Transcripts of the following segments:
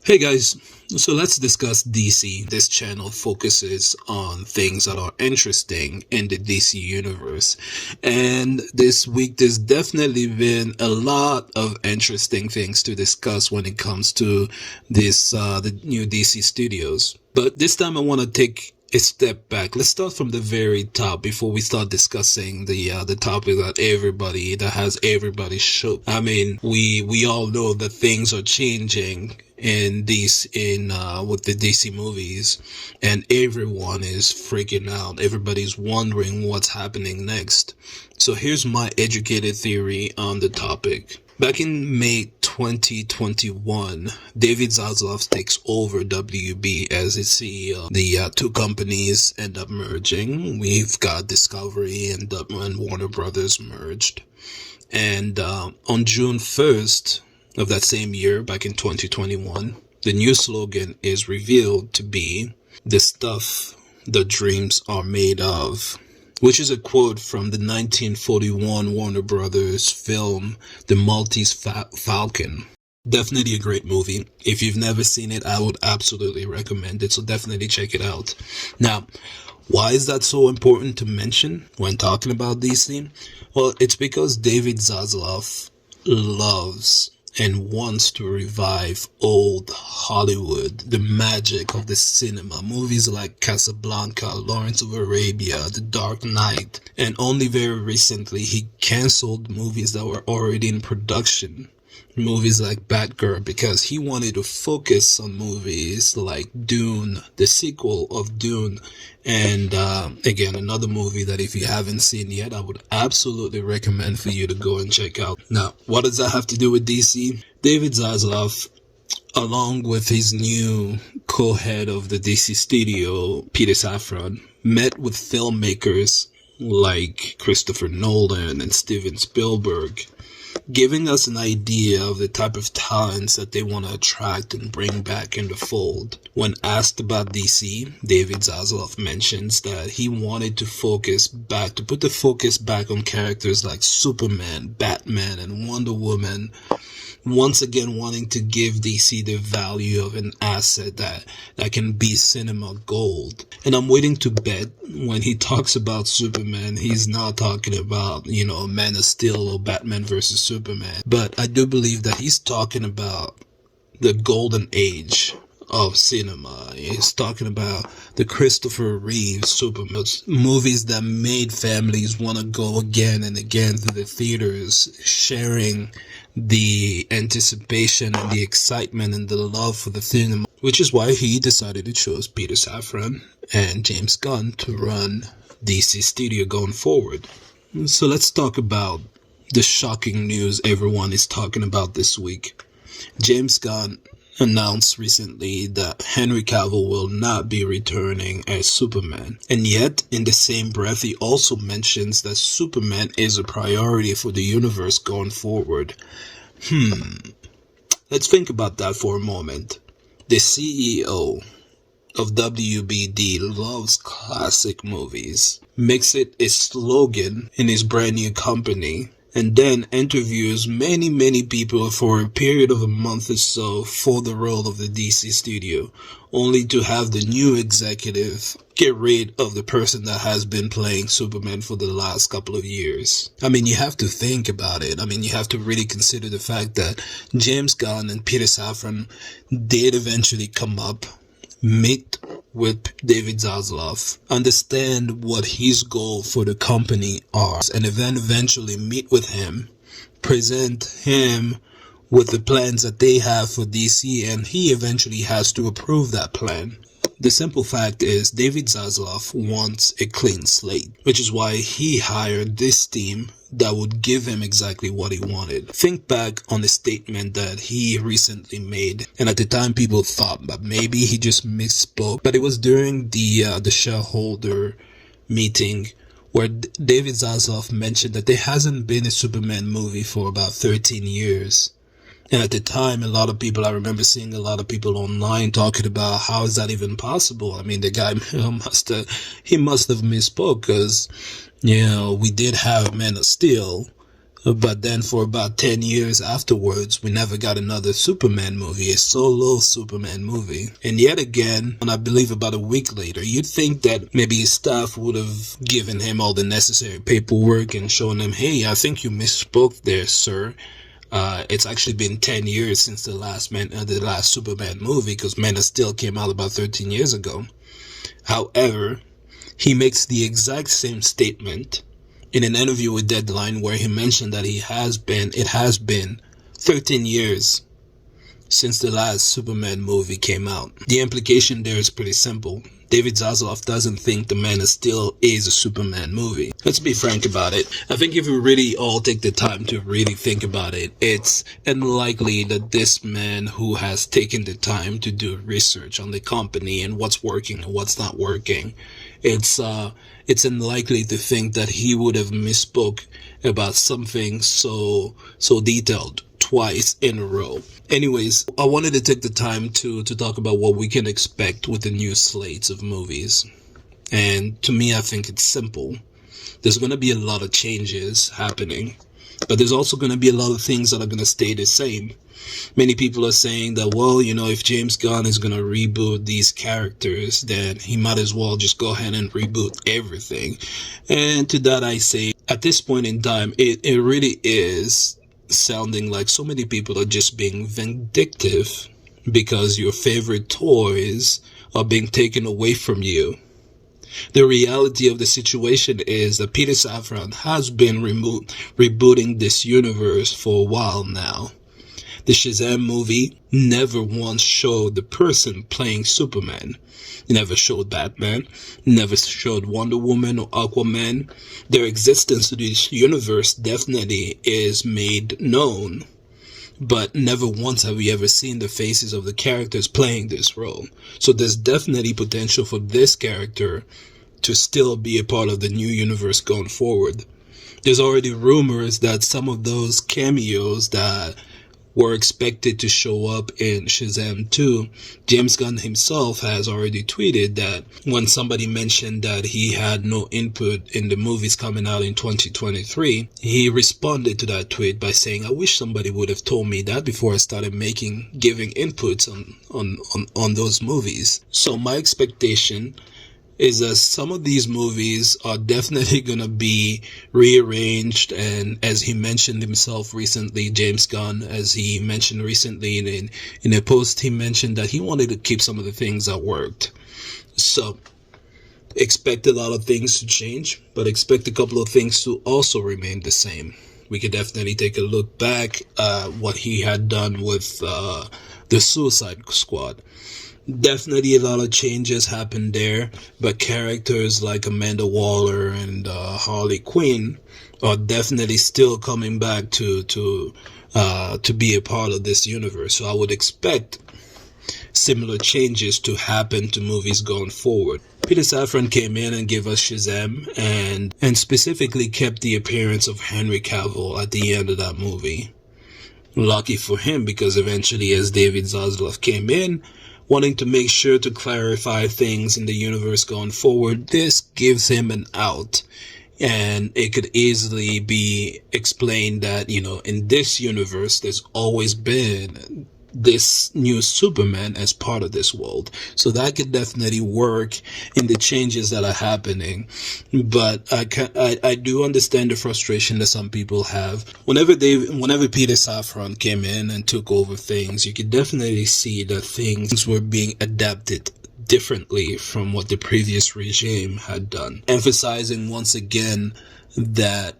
Hey guys, so let's discuss DC. This channel focuses on things that are interesting in the DC universe. And this week there's definitely been a lot of interesting things to discuss when it comes to the new DC studios. But this time I want to take a step back. Let's start from the very top before we start discussing the topic that has everybody shook. I mean, we all know that things are changing with the DC movies, and everyone is freaking out. Everybody's wondering what's happening next. So here's my educated theory on the topic. Back in May 2021, David Zaslav takes over WB as its CEO. The two companies end up merging. We've got Discovery and Warner Brothers merged. And on June 1st of that same year, back in 2021, the new slogan is revealed to be "The stuff the dreams are made of," which is a quote from the 1941 Warner Brothers film, The Maltese Falcon. Definitely a great movie. If you've never seen it, I would absolutely recommend it, so definitely check it out. Now, why is that so important to mention when talking about DC? Well, it's because David Zaslav loves and wants to revive old Hollywood, the magic of the cinema. Movies like Casablanca, Lawrence of Arabia, The Dark Knight, and only very recently he canceled movies that were already in production. Movies like Batgirl, because he wanted to focus on movies like Dune, the sequel of Dune, and again, another movie that if you haven't seen yet, I would absolutely recommend for you to go and check out. Now, what does that have to do with DC? David Zaslav, along with his new co-head of the DC studio, Peter Safran, met with filmmakers like Christopher Nolan and Steven Spielberg, giving us an idea of the type of talents that they want to attract and bring back in the fold. When asked about DC, David Zaslav mentions that he wanted to put the focus back on characters like Superman, Batman, and Wonder Woman, once again wanting to give DC the value of an asset that can be cinema gold. And I'm willing to bet when he talks about Superman, he's not talking about, Man of Steel or Batman versus Superman. But I do believe that he's talking about the golden age of cinema. He's talking about the Christopher Reeve Superman movies that made families want to go again and again to the theaters, sharing the anticipation and the excitement and the love for the cinema, which is why he decided to choose Peter Safran and James Gunn to run DC Studio going forward. So let's talk about the shocking news everyone is talking about this week. James Gunn announced recently that Henry Cavill will not be returning as Superman. And yet, in the same breath, he also mentions that Superman is a priority for the universe going forward. Let's think about that for a moment. The CEO of WBD loves classic movies, makes it a slogan in his brand new company, and then interviews many people for a period of a month or so for the role of the DC studio, only to have the new executive get rid of the person that has been playing Superman for the last couple of years. I mean, you have to think about it. I mean, you have to really consider the fact that James Gunn and Peter Safran did eventually come up, meet with David Zaslav, understand what his goal for the company are, and then eventually meet with him, present him with the plans that they have for DC, and he eventually has to approve that plan. The simple fact is David Zaslav wants a clean slate, which is why he hired this team that would give him exactly what he wanted. Think back on the statement that he recently made, and at the time people thought that maybe he just misspoke, but it was during the shareholder meeting where David Zaslav mentioned that there hasn't been a Superman movie for about 13 years. And at the time, I remember seeing a lot of people online talking about how is that even possible? I mean, the guy must have misspoke because, we did have Man of Steel, But then for about 10 years afterwards, we never got another Superman movie, a solo Superman movie. And yet again, and I believe about a week later, you'd think that maybe his staff would have given him all the necessary paperwork and shown him, hey, I think you misspoke there, sir. It's actually been 10 years since the last Superman movie, because Man of Steel came out about 13 years ago. However, he makes the exact same statement in an interview with Deadline where he mentioned that it has been 13 years since the last Superman movie came out. The implication there is pretty simple. David Zaslav doesn't think The Man of Steel is a Superman movie. Let's be frank about it. I think if we really all take the time to really think about it, it's unlikely that this man who has taken the time to do research on the company and what's working and what's not working, it's unlikely to think that he would have misspoke about something so detailed twice in a row. Anyways, I wanted to take the time to talk about what we can expect with the new slates of movies. And to me, I think it's simple. There's going to be a lot of changes happening, but there's also going to be a lot of things that are going to stay the same. Many people are saying that, well, if James Gunn is going to reboot these characters, then he might as well just go ahead and reboot everything. And to that I say, at this point in time, it really is sounding like so many people are just being vindictive because your favorite toys are being taken away from you. The reality of the situation is that Peter Safran has been rebooting this universe for a while now. The Shazam movie never once showed the person playing Superman. It never showed Batman, never showed Wonder Woman or Aquaman. Their existence to this universe definitely is made known, but never once have we ever seen the faces of the characters playing this role. So there's definitely potential for this character to still be a part of the new universe going forward. There's already rumors that some of those cameos that were expected to show up in Shazam 2, James Gunn himself has already tweeted that when somebody mentioned that he had no input in the movies coming out in 2023, he responded to that tweet by saying, I wish somebody would have told me that before I started giving inputs on those movies. So my expectation is that some of these movies are definitely going to be rearranged, and as he mentioned himself recently, James Gunn, as he mentioned recently in a post, he mentioned that he wanted to keep some of the things that worked. So expect a lot of things to change, but expect a couple of things to also remain the same. We could definitely take a look back at what he had done with the Suicide Squad. Definitely a lot of changes happened there, but characters like Amanda Waller and Harley Quinn are definitely still coming back to be a part of this universe. So I would expect similar changes to happen to movies going forward. Peter Safran came in and gave us Shazam and specifically kept the appearance of Henry Cavill at the end of that movie. Lucky for him, because eventually as David Zaslav came in, wanting to make sure to clarify things in the universe going forward, this gives him an out. And it could easily be explained that, in this universe, there's always been this new Superman as part of this world. So that could definitely work in the changes that are happening. But I do understand the frustration that some people have. Whenever Peter Safran came in and took over things, you could definitely see that things were being adapted differently from what the previous regime had done. Emphasizing once again that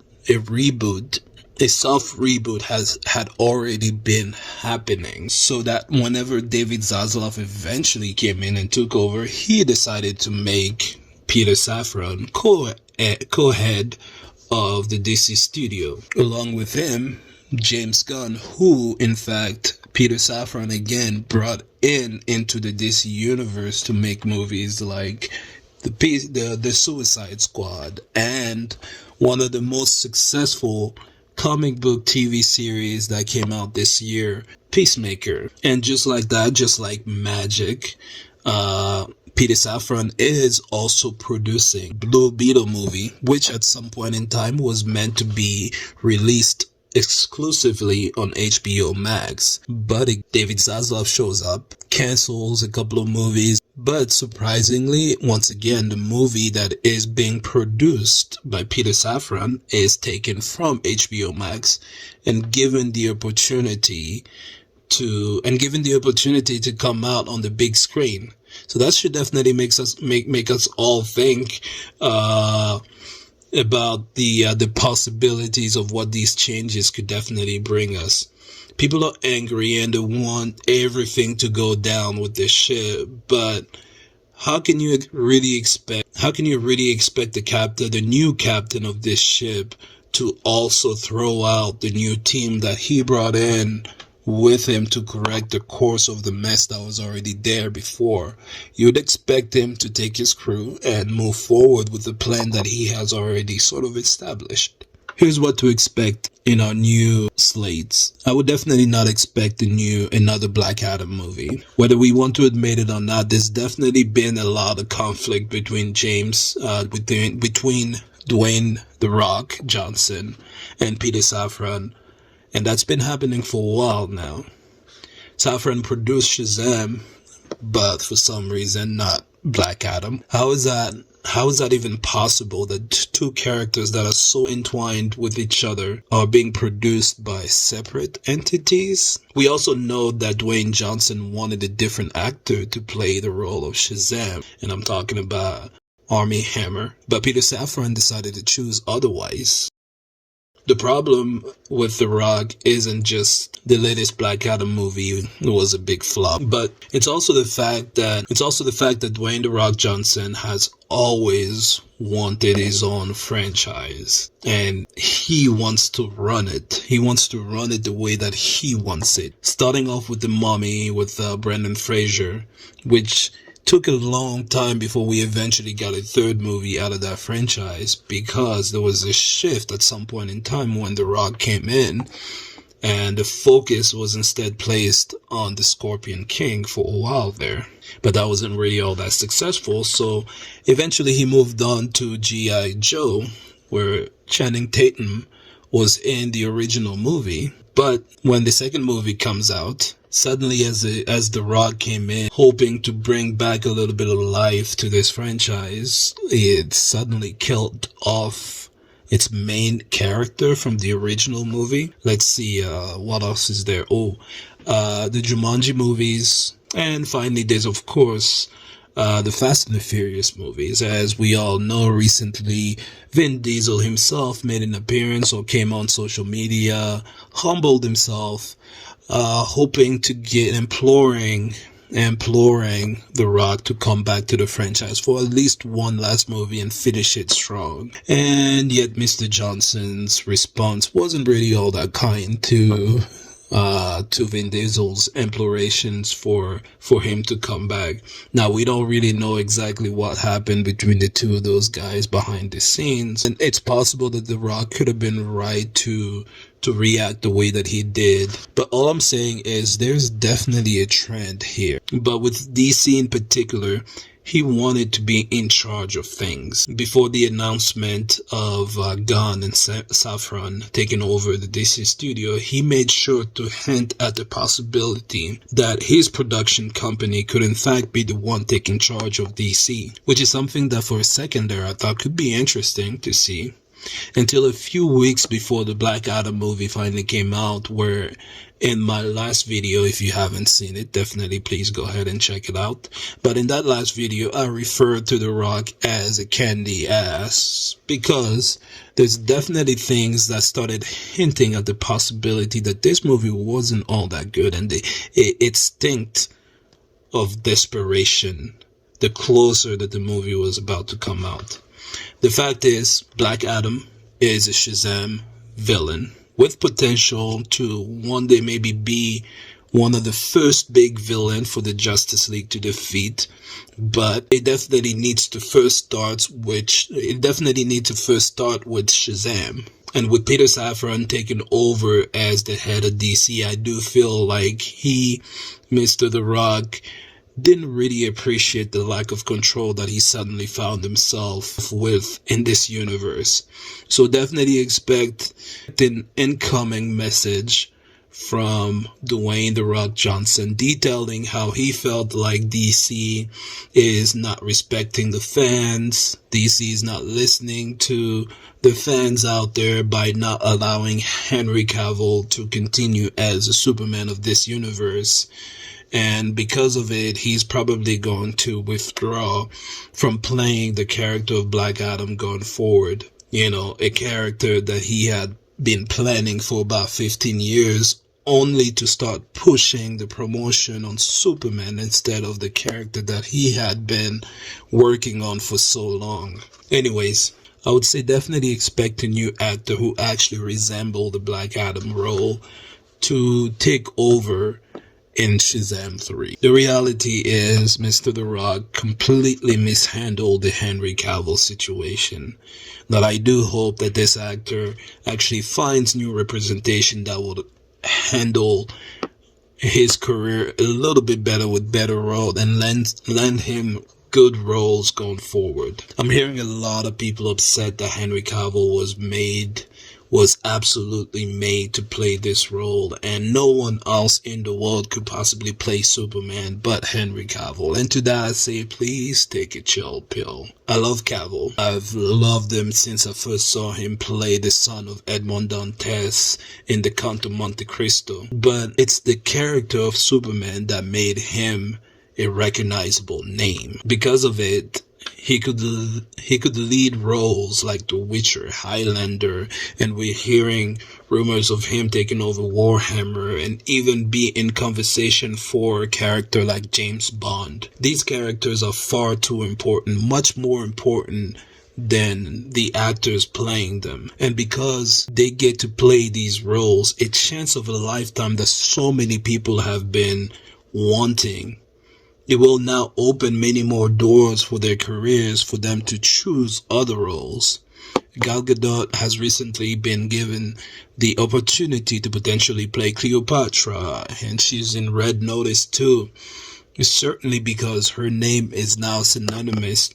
a soft reboot had already been happening, so that whenever David Zaslav eventually came in and took over, he decided to make Peter Safran co-head of the DC studio. Along with him, James Gunn, who in fact Peter Safran again brought into the DC universe to make movies like the Suicide Squad and one of the most successful comic book TV series that came out this year, Peacemaker. And just like that, just like magic, Peter Safran is also producing Blue Beetle movie, which at some point in time was meant to be released exclusively on HBO Max. But David Zaslav shows up, cancels a couple of movies, but surprisingly, once again, the movie that is being produced by Peter Safran is taken from HBO Max and given the opportunity to come out on the big screen. So that should definitely make us all think about the possibilities of what these changes could definitely bring us. People are angry and they want everything to go down with this ship, but how can you really expect the new captain of this ship to also throw out the new team that he brought in with him to correct the course of the mess that was already there before? You'd expect him to take his crew and move forward with the plan that he has already sort of established. Here's what to expect in our new slates. I would definitely not expect another Black Adam movie. Whether we want to admit it or not, there's definitely been a lot of conflict between between Dwayne "The Rock" Johnson and Peter Safran. And that's been happening for a while now. Safran produced Shazam, but for some reason not Black Adam. How is that even possible that two characters that are so entwined with each other are being produced by separate entities? We also know that Dwayne Johnson wanted a different actor to play the role of Shazam, and I'm talking about Armie Hammer, but Peter Safran decided to choose otherwise. The problem with The Rock isn't just the latest Black Adam movie was a big flop, but it's also the fact that Dwayne "The Rock" Johnson has always wanted his own franchise, and he wants to run it. He wants to run it the way that he wants it. Starting off with The Mummy with Brendan Fraser, which took a long time before we eventually got a third movie out of that franchise, because there was a shift at some point in time when The Rock came in and the focus was instead placed on the Scorpion King for a while there. But that wasn't really all that successful, so eventually he moved on to G.I. Joe, where Channing Tatum was in the original movie. But when the second movie comes out, suddenly as The Rock came in, hoping to bring back a little bit of life to this franchise, it suddenly killed off its main character from the original movie. Let's see, what else is there? The Jumanji movies, and finally there's of course the Fast and the Furious movies. As we all know, recently Vin Diesel himself made an appearance or came on social media, humbled himself, hoping to imploring The Rock to come back to the franchise for at least one last movie and finish it strong. And yet Mr. Johnson's response wasn't really all that kind to Vin Diesel's implorations for him to come back. Now, we don't really know exactly what happened between the two of those guys behind the scenes, and it's possible that The Rock could have been right to react the way that he did. But all I'm saying is there's definitely a trend here. But with DC in particular, he wanted to be in charge of things. Before the announcement of Gunn and Safran taking over the DC studio, he made sure to hint at the possibility that his production company could in fact be the one taking charge of DC, which is something that for a second there I thought could be interesting to see. Until a few weeks before the Black Adam movie finally came out, where in my last video, if you haven't seen it, definitely please go ahead and check it out. But in that last video, I referred to The Rock as a candy ass, because there's definitely things that started hinting at the possibility that this movie wasn't all that good, and it stinked of desperation the closer that the movie was about to come out. The fact is, Black Adam is a Shazam villain with potential to one day maybe be one of the first big villain for the Justice League to defeat, but it definitely needs to first start with Shazam. And with Peter Safran taking over as the head of DC, I do feel like Mr. The Rock, didn't really appreciate the lack of control that he suddenly found himself with in this universe. So definitely expect an incoming message from Dwayne "The Rock" Johnson detailing how he felt like DC is not respecting the fans. DC is not listening to the fans out there by not allowing Henry Cavill to continue as a Superman of this universe. And because of it, he's probably going to withdraw from playing the character of Black Adam going forward. You know, a character that he had been planning for about 15 years, only to start pushing the promotion on Superman instead of the character that he had been working on for so long. Anyways, I would say definitely expect a new actor who actually resemble the Black Adam role to take over in Shazam 3. The reality is Mr. The Rock completely mishandled the Henry Cavill situation. But I do hope that this actor actually finds new representation that will handle his career a little bit better with better role and lend him good roles going forward. I'm hearing a lot of people upset that Henry Cavill was absolutely made to play this role, and no one else in the world could possibly play Superman but Henry Cavill. And to that I say, please take a chill pill. I love Cavill. I've loved him since I first saw him play the son of Edmond Dantes in The Count of Monte Cristo. But it's the character of Superman that made him a recognizable name. Because of it, he could lead roles like The Witcher, Highlander, and we're hearing rumors of him taking over Warhammer and even be in conversation for a character like James Bond. These characters are far too important, much more important than the actors playing them. And because they get to play these roles, a chance of a lifetime that so many people have been wanting, it will now open many more doors for their careers for them to choose other roles. Gal Gadot has recently been given the opportunity to potentially play Cleopatra, and she's in Red Notice too. It's certainly because her name is now synonymous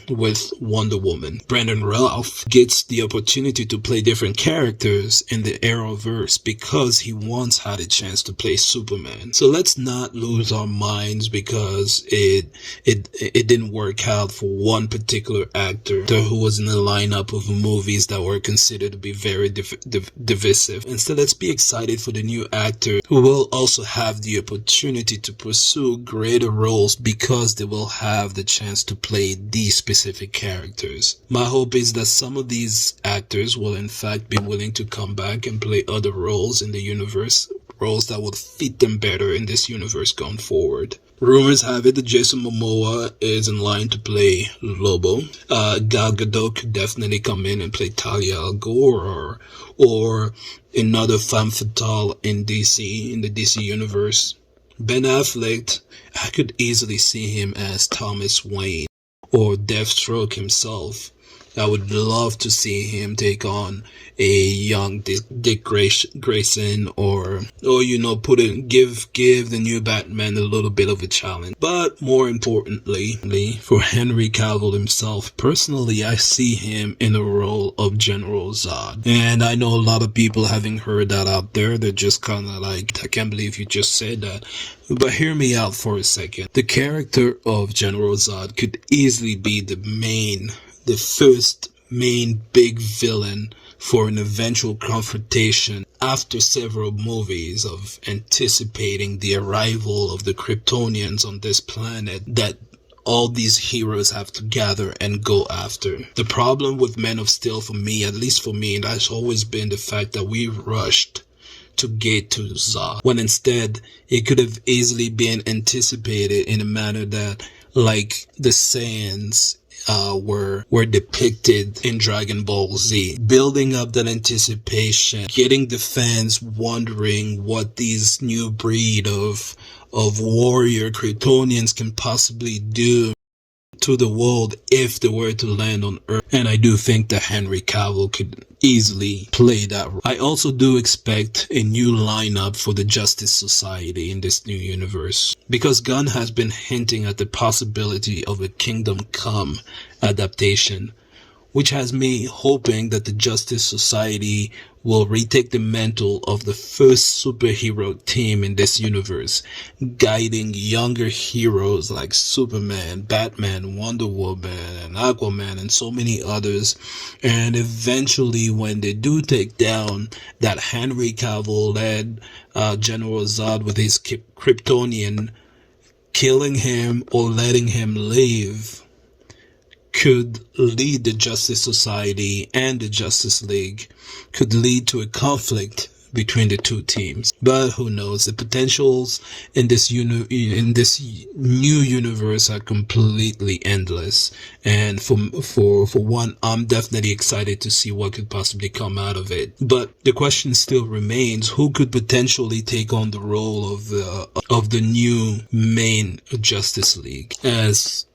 with Wonder Woman. Brandon Routh gets the opportunity to play different characters in the Arrowverse because he once had a chance to play Superman. So let's not lose our minds because it didn't work out for one particular actor who was in the lineup of movies that were considered to be very divisive. Instead, let's be excited for the new actor who will also have the opportunity to pursue greater roles because they will have the chance to play these specific characters. My hope is that some of these actors will in fact be willing to come back and play other roles in the universe, roles that would fit them better in this universe going forward. Rumors have it that Jason Momoa is in line to play Lobo. Gal Gadot could definitely come in and play Talia al Ghul or another femme fatale in DC, in the DC universe. Ben Affleck, I could easily see him as Thomas Wayne or Deathstroke himself. I would love to see him take on a young Dick Grayson or give the new Batman a little bit of a challenge. But more importantly, for Henry Cavill himself, personally, I see him in the role of General Zod. And I know a lot of people, having heard that out there, they're just kind of like, I can't believe you just said that. But hear me out for a second. The character of General Zod could easily be the first main big villain for an eventual confrontation after several movies of anticipating the arrival of the Kryptonians on this planet that all these heroes have to gather and go after. The problem with Man of Steel, for me, at least for me, that's always been the fact that we rushed to get to Zod, when instead it could have easily been anticipated in a manner that, like the Saiyans were depicted in Dragon Ball Z, building up that anticipation, getting the fans wondering what these new breed of warrior Kryptonians can possibly do. to the world if they were to land on Earth. And I do think that Henry Cavill could easily play that role. I also do expect a new lineup for the Justice Society in this new universe, because Gunn has been hinting at the possibility of a Kingdom Come adaptation, which has me hoping that the Justice Society will retake the mantle of the first superhero team in this universe, guiding younger heroes like Superman, Batman, Wonder Woman, Aquaman, and so many others. And eventually, when they do take down that Henry Cavill-led General Zod with his Kryptonian, killing him or letting him live could lead the Justice Society and the Justice League, could lead to a conflict between the two teams. But who knows? The potentials in this new universe are completely endless. And for one, I'm definitely excited to see what could possibly come out of it. But the question still remains: who could potentially take on the role of the new main Justice League? As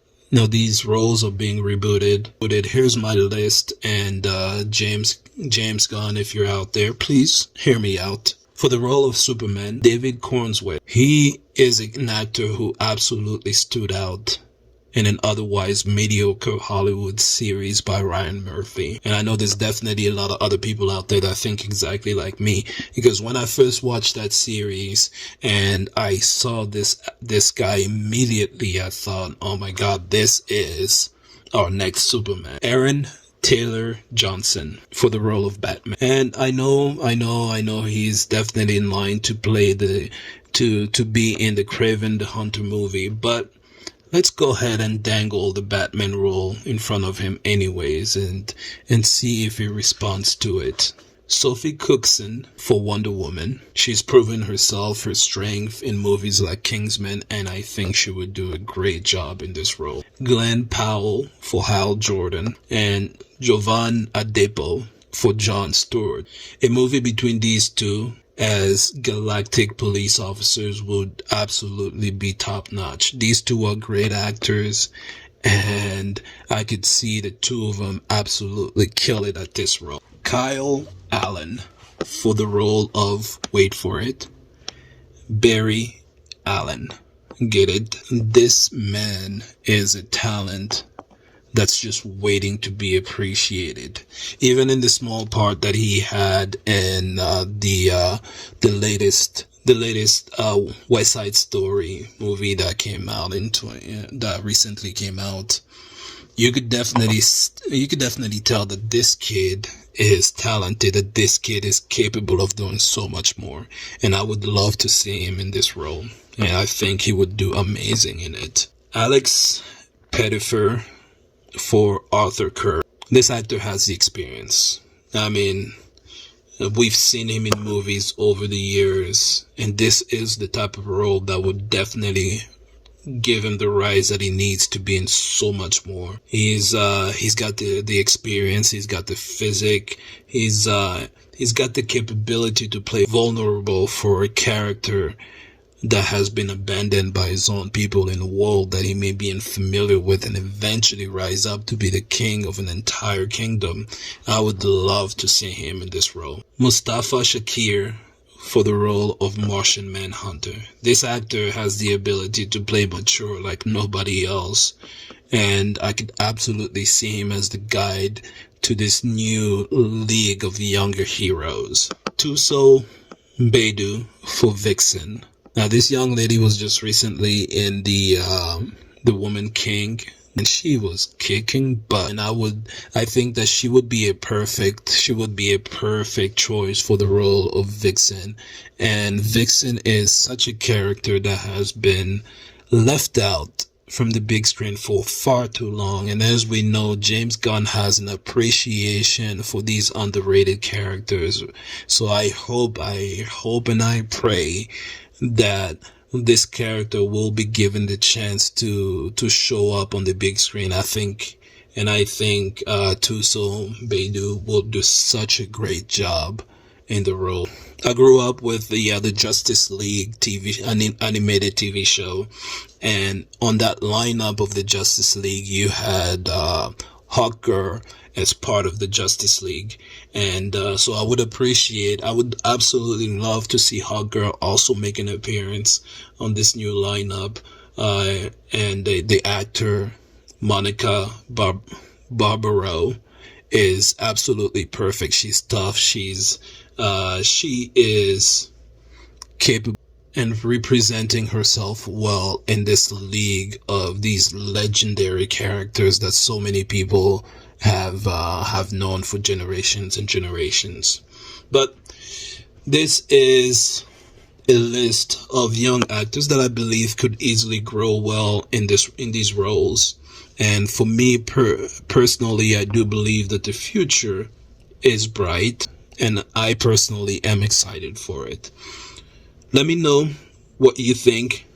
these roles are being rebooted. Here's my list, and James Gunn, if you're out there, please hear me out. For the role of Superman, David Cornswell. He is an actor who absolutely stood out in an otherwise mediocre Hollywood series by Ryan Murphy. And I know there's definitely a lot of other people out there that think exactly like me, because when I first watched that series and I saw this guy, immediately I thought, oh my god, this is our next Superman. Aaron Taylor Johnson for the role of Batman. And I know he's definitely in line to play to be in the Kraven the Hunter movie, but let's go ahead and dangle the Batman role in front of him anyways and see if he responds to it. Sophie Cookson for Wonder Woman. She's proven her strength in movies like Kingsman, and I think she would do a great job in this role. Glenn Powell for Hal Jordan, and Jovan Adepo for Jon Stewart. A movie between these two as galactic police officers would absolutely be top notch. These two are great actors, and I could see the two of them absolutely kill it at this role. Kyle Allen for the role of, wait for it, Barry Allen. Get it? This man is a talent that's just waiting to be appreciated. Even in the small part that he had in the latest West Side Story movie that came out that recently came out, you could definitely tell that this kid is talented, that this kid is capable of doing so much more, and I would love to see him in this role, and I think he would do amazing in it. Alex Pettyfer for Arthur Curry. This actor has the experience. I mean, we've seen him in movies over the years, and this is the type of role that would definitely give him the rise that he needs to be in so much more. He's got the experience, he's got the physique, he's got the capability to play vulnerable for a character that has been abandoned by his own people in a world that he may be unfamiliar with, and eventually rise up to be the king of an entire kingdom. I would love to see him in this role. Mustafa Shakir for the role of Martian Manhunter. This actor has the ability to play mature like nobody else, and I could absolutely see him as the guide to this new league of younger heroes. Thuso Baidu for Vixen. Now, this young lady was just recently in the Woman King, and she was kicking butt. And I think that she would be a perfect choice for the role of Vixen. And Vixen is such a character that has been left out from the big screen for far too long. And as we know, James Gunn has an appreciation for these underrated characters. So I hope and I pray that this character will be given the chance to show up on the big screen. I think Thuso Baidu will do such a great job in the role. I grew up with the Justice League animated TV show, and on that lineup of the Justice League, you had Hawkgirl as part of the Justice League, and so I would absolutely love to see Hawkgirl also make an appearance on this new lineup, and the actor Monica Barbaro is absolutely perfect. She's tough. She is capable and representing herself well in this league of these legendary characters that so many people have known for generations and generations. But this is a list of young actors that I believe could easily grow well in these roles. And for me personally, I do believe that the future is bright, and I personally am excited for it. Let me know what you think.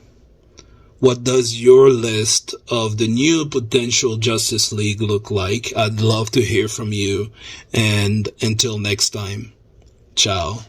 What does your list of the new potential Justice League look like? I'd love to hear from you. And until next time, ciao.